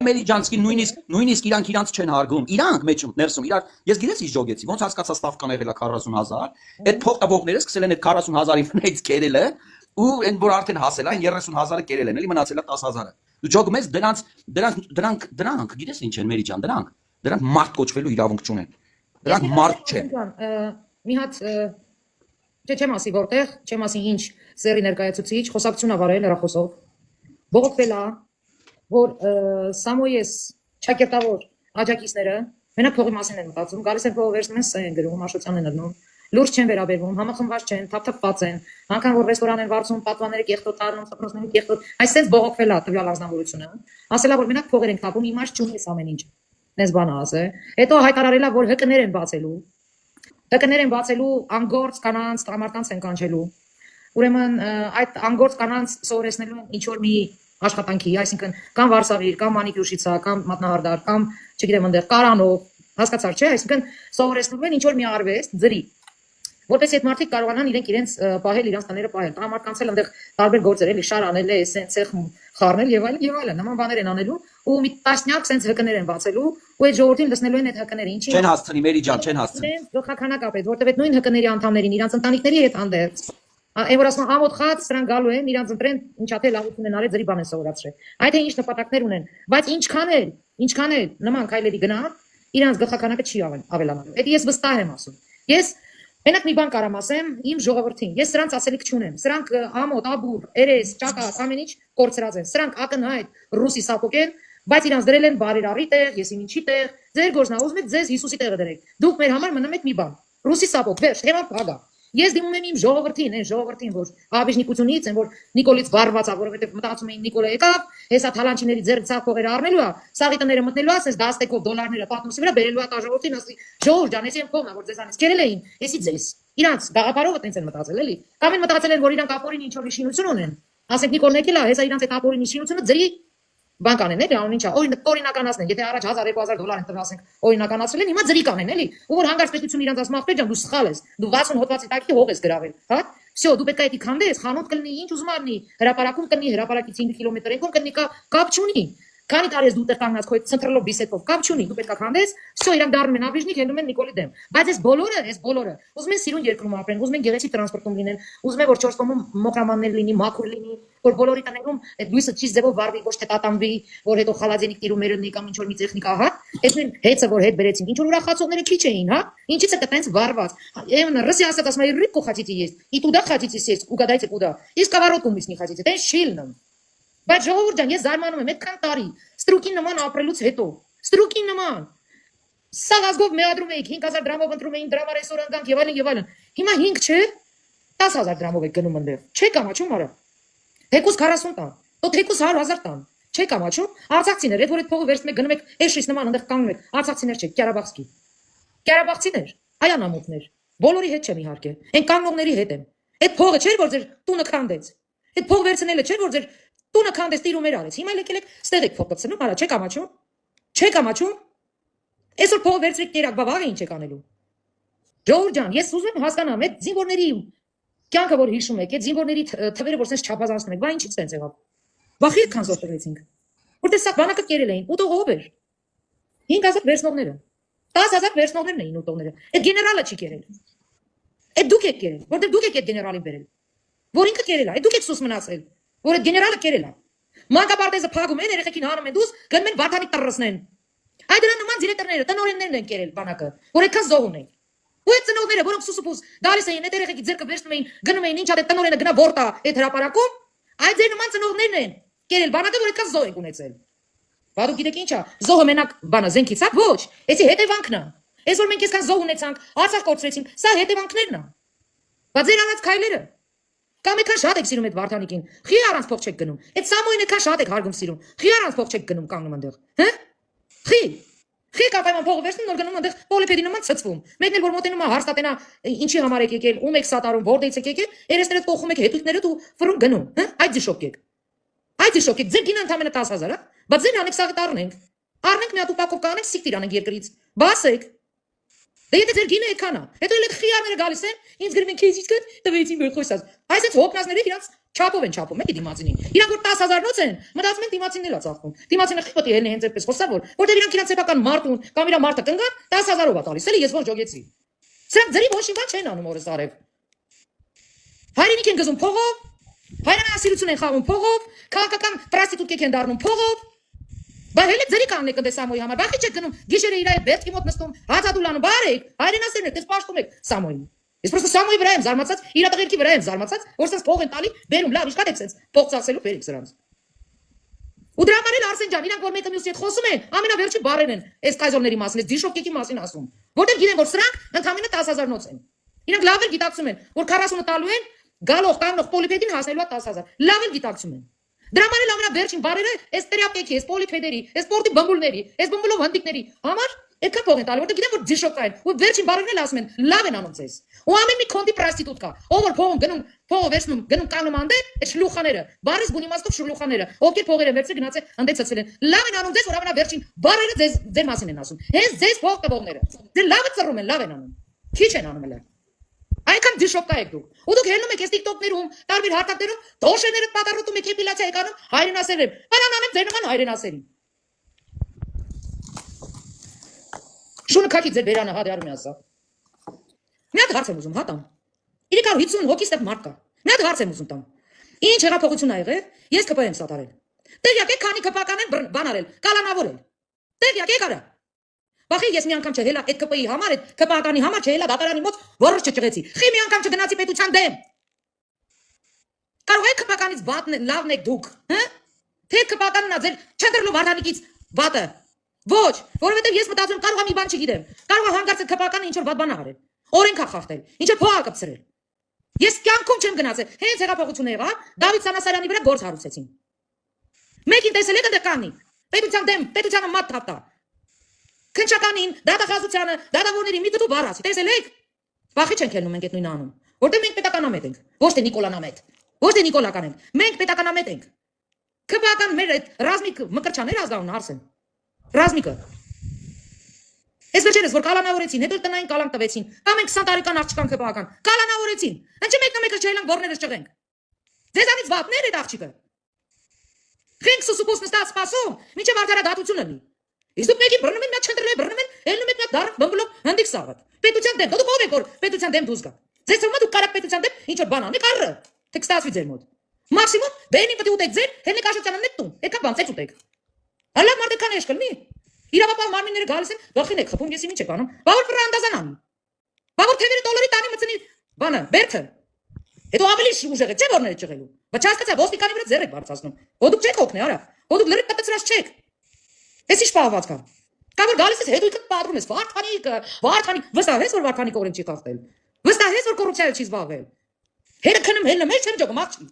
Մերիջանցկի նույնիսկ իրանք չեն հարգում։ Իրանք մեջում ներսում իրար ես գիտես ինչ ժողեցի, ոնց հասկացա ստավկան եղել է 40000, այդ փող տվողները սկսել են այդ 40000-ի վրայից կերելը ու այն որ արդեն հասել այն 30000-ը կերել են, էլի մնացել է 10000-ը։ Դու ջոգում ես դրանք գիտես ինչ են Մերիջան, դրանք մարդ կոչվելու իրավունք չունեն։ Դրանք մարդ չեն։ Մի հատ չեմ ասի որտեղ, չեմ ասի ինչ սերի ներկայացուցիչ խոսակցություն ավարել հեռախոսով։ Բողոքվել է որ Սամոյես ճակերտավոր աջակիցները մենակ փողի մասին են մտածում, գալիս են փողը վերցնում են սա են գրում, Աշոտյանն են դնում, լուրջ չեն վերաբերվում, համախմբված չեն, թափթփված են, անգամ որ ռեստորան են վարձում, պատվաները կեղտոտ առնում, սպրոցների կեղտոտ, այսպես բողոքվել է տվյալ ազնվորությունը, ասելա որ մենակ փողեր են թափում, իմաստ չունի այս ամեն ինչ, նես բանը ասե, հետո հայտարարել է որ ՀԿ-ներ են բացելու, անգործ կանանց, տղամարդկանց են կանչելու, ուրեմն այդ անգործ կանանց սովորեցնելու են ինչ որ մի աշխատանքի, այսինքն կամ վարսավիր, կամ մանիկյուրշիցա, կամ մատնահարդար, կամ չգիտեմ այնտեղ կարանով, հասկացար չէ, այսինքն սովորեցնում են ինչ որ մի արվեստ, ձրի, որպես այդ մարդիկ կարողանան իրենց պահել, իրենց տները պահել, տղամարդկանց էլ այնտեղ տարբեր գործեր էլի, շար անել, էսեն ցեխ խառնել եւ այլն, նման բաներ են անելու, ու մի տասնյակ sense ՀԿ-ներ են բացելու, ու այդ ժողովրդին լսնելու են այդ ՀԿ-ները, ինչի չեն հասցնի Մերիջան, չեն հասցնի։ Գլխականակապ է, որտեւ այդ նույն ՀԿ-ների անդամներին, իրենց ընտանիքների հետ հանդերձ Այն որ ասում ամոթ խաց սրանք գալու են իրանց ընտրեն ինչա թե լավություն են արել ձրի բան են սովորացրել այդ թե ինչ նպատակներ ունեն բայց ինչքան էլ նման քայլերի գնա իրանց գլխականակը չի ավելանալու այդ ես վստահ եմ ասում ես մենակ մի բան կարամ ասեմ իմ ժողովրդին ես սրանց ասելիք չունեմ սրանք ամոթ աբուր երես ճակատ ամեն ինչ կորցրած են սրանք ակնհայտ ռուսի սապոկ են բայց իրանց դրել են բարերարի տեղ ես ինչի տեղ ձեր գործնա ուզում եք ձեզ Հիսուսի տեղը դրեք դուք մեր համար մնում եք մի բան ռուսի սապոկ վերջ թեման փագա Ես դիմում եմ իմ ժողովրդին, որ աբիժնիկությունից են, որ Նիկոլից վարված է, որովհետև մտածում էին Նիկոլը եկավ, հեսա թալանչիների ձեռք ցավ փողերը առնելու է, սաղի տները մտնելու է, ասես դաստեկով դոլարները պատմուսի վրա բերելու է տաժողովրդին, ասի ժողովուրդ ջան, ես եմ փողն է, որ ձեզանից կերել էին, եսի ձեզ։ Իրանց գաղափարովը տենց են մտածել, էլի։ Կամ են մտածել են, որ իրանք ապորին ինչ որ շինություն ունեն։ Ասենք Նիկոլն եկել է, հեսա իրանց այդ ապորին շինությունը ձրի բան կանեն էլի, անուն ինչա, օրինականացնեն, եթե առաջ 1000-2000 դոլար են տվել, ասենք, օրինականացրել են, հիմա ձրի կանեն էլի, ու որ հանգարց պետություն իրանց ասում ախպեր ջան, դու սխալ ես, դու 60 հոդվածի տակի հող ես գրավել, հա? Всё, դու պետք է դա քանդես, խանութ կլինի, ինչ ուզում առնի, հրապարակում կլինի, հրապարակից 5 կիլոմետր եկում կլինի, կապ չունի։ Քանի տարի ես դու տեղ կանգնած քո ցենտրալով բիսետով կապ չունի, դու պետք է քանդես, всё, իրանք դառնում են աբիժնիկ, հելնում են Նիկոլի դեմ։ Բայց այս բոլորը, ուզում են սիրուն երկրում ապրեն, ուզում են գեղեցիկ տրանսպորտում լինեն, ուզում են որ 4 կողմում մոխրամաններ լինի, մաքուր լինի, որ բոլորի տներում այդ լույսը ճիշտ ձևով վառվի, ոչ թե տատանվի, որ հետո խալաձենիկ տիրումերը նի կամ ինչ որ մի տեխնիկա, հա։ Այդ նույն հեծը որ հետ բերեցին, ինչ որ ուրախացողները քիչ էին, հա։ Ինչից է դա տենց варвать։ Именно Россия ասած ասում է рыбку хотите есть, и туда хотите сесть, угадайте куда. И сковородку мы с ней хотите, тենց շիլն։ Բայց ժողովուրդ ջան, ես զարմանում եմ, այդքան տարի ստրուկի նման ապրելուց հետո, ստրուկի նման սաղազգով մեադրում էիք 5000 դրամով ընտրում էին դրամարեսորան գանք եւ այլն։ Հիմա 5 չէ, 10000 դրամով եք գնում այնտեղ։ Չեք ամաչում արա։ Թեկուս 40 տան, તો թեկուս 100000 տան։ Չեք ամաչում։ Արցախցիներ, այդ որ այդ փողը վերցնում եք գնում եք էշից նման այնտեղ կանգնում եք։ Արցախցիներ չեք, Ղարաբաղցի։ Ղարաբաղցիներ, այան ամոթներ։ Բոլորի հետ չեմ իհարկե։ Այն կանգնողների հետ եմ։ Այդ փողը չէր որ ձեր տունը քանդեց։ Այդ փող վերցնելը չէր որ ձեր տունը քանդեց տիրումեր արեց։ Հիմա եկել եք ստեղ եք փող գցնում, արա չեք ամաչում։ Չեք ամաչում։ Այսօր փող վերցրեք կերակ, բա վաղը ինչ եք անելու։ Ժողովուրդ ջան, ես ուզում եմ հասկանամ, այդ զինվորների կյանքը որ հիշում եք, այդ զինվորների թվերը որ sense չափազանցնում եք, բա ինչի՞ sense եղավ։ Վախի քան զոհվեցինք։ Որտե՞ղ սա բանակը կերել էին, ուտող ով էր։ 5000 վերցնողները։ 10000 վերցնողներն էին ուտողները։ Այդ գեներալը չի կերել։ Այդ դուք եք կերել, որտեղ դուք եք այդ գեներալին բերել։ Որ ինքը կերել է, այդ դուք եք սուս մնացել, որ այդ գեներալը կերել է։ Մանկապարտեզը փակում են, երեխեքին հանում են դուս, գնում են Վարդանի տրռսնեն։ Այդ դրա նման դիրեկտորները, տնօրեններն են կերել բանակը, որ այդքան զոհ ունեն։ Ու այդ ծնողները, որոնք սուսուփուս գալիս էին, այդ երեխեքի ձեռքը վերցնում էին, գնում էին, ինչա դե տնօրենը գնա որտա այդ հրապարակում, այդ ձեր նման ծնողներն են կերել բանակը, որ այդքան զոհ են ունեցել։ Բա դուք գիտեք ինչա, զոհը մենակ բանա զենքից է, ոչ, էսի հետևանքն է։ Այսօր մենք այսքան զոհ ունեցանք, Արցախ կորցրեցինք, սա հետևանքներն է։ Բայց ձեր արած քայլերը կամ այդքան շատ եք սիրում այդ Վարդանիկին, խի առանց փող չեք գնում։ Այդ Սամոյին այդքան շատ եք հարգում սիրում, խի առանց փող չեք գնում կանգնում այնտեղ, հա։ Խի կապայման փողը վերցնում, նոր գնում այնտեղ պոլիպեդի նման ցծվում։ Մեկն էլ որ մոտենում է հարստատենա, ինչի համար եք եկել, ում եք սատարում, որտեղից եք եկել, երեսներդ կողում եք հետույթներդ ու ֆրուն գնում, հա։ Այդ դիշոկ եք։ Այդ դիշոկ եք, ձեր գինը ընդամենը 10000, հա։ Բայց ձեր անեք սաղը տառնենք։ Առնենք մի հատ ուպակով կանենք, սիկտիր անենք երկրից։ Բասեք։ Դե եթե ձեր գինը այդքան է, հետո էլ այդ խիարները գալիս են, ինձ գրում են քեզից կդ, տվեցին որ խոսած։ Այս այդ հոգնածները իրանց Չափով են չափում, էլի դիմացինին։ Իրանք որ 10,000-նոց են, մտածում են դիմացինն էլ է ծախվում։ Դիմացինը խիպտի հենց հենց այդպես խոսա որտեղ իրանք իրենց սեփական մարդուն կամ իր մարդը կնգան 10,000-ով է տալիս, էլի ես ոնց ջոգեցի։ Սրանք ձերի ոչ մի բան չեն անում օրս արև։ Հայրենիք են գզում փողով, հայրենասիրություն են խաղում փողով, քաղաքական պրոստիտուտիկ են դառնում փողով։ Բայց հենց ձերի կանն եք ընդ Սամոյի համար, բախի չեք գնում, գիշերը իր այդ բերքի մոտ նստում, հացադուլանում, բարեք, հայրենասերն եք, դες պաշտում եք Սամոյին։ Ես просто Սամոյի վրա եմ զարմացած, իր տղերքի վրա եմ զարմացած, որ sense փող են տալի, բերում, լավ, իշքա դեք sense, փող ծախսելու բերեք սրանց։ Ու դրա համար էլ Արսեն ջան, իրանք որ մեկը մյուսի հետ խոսում են, ամենավերջի բառերն են, այս կայզորների մասին, այս դիշոկեկի մասին ասում, որտեղ գիտեն, որ սրանք ընդամենը 10,000-նոց են։ Իրանք լավ էլ գիտակցում են, որ 40-ը տալու են, գալով կանգնող պոլիպեդին հասնելու է 10,000։ Լավ էլ գիտակցում են։ Դրա համար էլ ամենավերջին բառերը այս տերապետի, այս պոլիպեդերի, այս սպորտի բմբուլների, այս բմբուլով հնդիկների համար այդքան փող են տալի, որտեղ գիտեն, որ դիշոկա են, ու վերջին բառերն էլ ասում են, լավ են անում ձեզ։ Ու ամեն մի քոնտի պրոստիտուտ կա, ով որ փողում գնում, փողը վերցնում, գնում կանգնում անդե, այդ շլուխաները, բարիս բուն իմաստով շլուխաները, ովքեր փողերը վերցրել գնացել անդե ցցել են։ Լավ են անում ձեզ, որ ամենավերջին բառերը ձեր մասին են ասում։ Հենց ձեզ փող տվողները։ Դե լավը ծռում են, լավ են անում։ Քիչ են անում էլ։ Այնքան դիշոկա եք դուք։ Ու դուք հելնում եք այս TikTok-ներում, տարբեր հարթակներում, դոշեները պատառոտում եք էպիլյացիա եք անում, հայրենասեր են։ Բանան անեմ ձեր նման հայրենասերին։ Շունը քաքի ձեր բերանը հադարում է ասա։ Մի հատ հարց եմ ուզում, հա տամ։ 350 հոգի ստեղ մարդ կա։ Մի հատ հարց եմ ուզում տամ։ Ինչ հեղափոխություն ա եղել, ես ԿՊ եմ սատարել։ Տեղյակ եք քանի ԿՊ-ական են բան արել, կալանավորել։ Տեղյակ եք արա։ Բախի ես մի անգամ չհելա այդ ԿՊ-ի համար, այդ ԿՊ-ականի համար չհելա դատարանի մոտ որոշ չճղեցի։ Խի մի անգամ չգնացի պետության դեմ։ Կարող եք ԿՊ-ականից լավն եք դուք, հա՞։ Թե ԿՊ-ականն ա ձեր չնդրլու Վարդանիկից վատը։ Ոչ, որովհետև ես մտածում եմ կարող եմ մի բան չգիտեմ։ Կարող է հանգարց այդ ԿՊ-ականը ինչ որ վատ բան արել։ Օրենք ա խախտել, ինչ որ փող ա կպցրել։ Ես կյանքում չեմ գնացել։ Հենց հեղափոխությունը եղավ, Դավիթ Սանասարյանի վրա գործ հարուցեցին։ Մեկին տեսել եք ընդ կանի։ Պետության դեմ, պետությանը մատ թափտա։ Քնչականին, դատախազությանը, դատավորների մի դու բառ ասի, տեսել եք։ Վախի չենք ելնում մենք այդ նույնը անում։ Որտեղ մենք պետականամետ ենք, ոչ թե Նիկոլանամետ, ոչ թե Նիկոլական ենք։ Մենք պետականամետ ենք։ ԿՊ-ական մեր այդ ռազմիկ մկրչաներ ազգանուն Արսեն։ Ռազմիկը։ Այս վերջերս որ կալանավորեցին, հետո տնային կալան տվեցին։ Կամ մենք 20 տարեկան աղջկան ԿՊ-ական կալանավորեցին։ Ինչի մեկը չելանք որներս չղենք։ Ձեզանից վատներ այդ աղջիկը։ Խենք սուսուպոս նստած սպասում, մինչև արդարադատություն լինի։ Իսկ դուք մեկի բռնում են, մի չնդրել բռնում են, ելնում եք մի դառ բմբլով հնդիկ սաղատ։ Պետության դեմ, դուք ով եք որ պետության դեմ դուզ գա։ Ձեզ թվում է դուք կարաք պետության դեմ ինչ որ բան անեք առը։ Թե կստացվի ձեր մոտ։ Մաքսիմում բենի պետք ուտեք ձեր, հենի կաշրջանն եք տուն։ Եկա բան ծեծ ուտեք։ Հալա մարդը քան էշ կլնի։ Իրավապահ մարմինները գալիս են, գլխին եք խփում, ես ինչ եք անում։ Բավոր ֆրանդազանան։ Բավոր թևերը դոլարի տանի մցնի բանը, բերքը։ Հետո ավելի ուժեղ է, չէ՞ որները ճղելու։ Բայց հասկացա, ոստիկանի վրա ձեռ եք բարձրացնում։ Ո դուք չեք օգնի, արա։ Ո դուք լրիվ պատծրած չեք։ Էս ի՞նչ պահված կա։ Կամ որ գալիս ես հետո իքդ պատրում ես, Վարդանիկ, վստահ ես որ Վարդանիկը օրենք չի խախտել։ Վստահ ես որ կոռուպցիայով չի զբաղվել։ Հերը քնում հելնում ես չեմ ճոգում աղջիկ։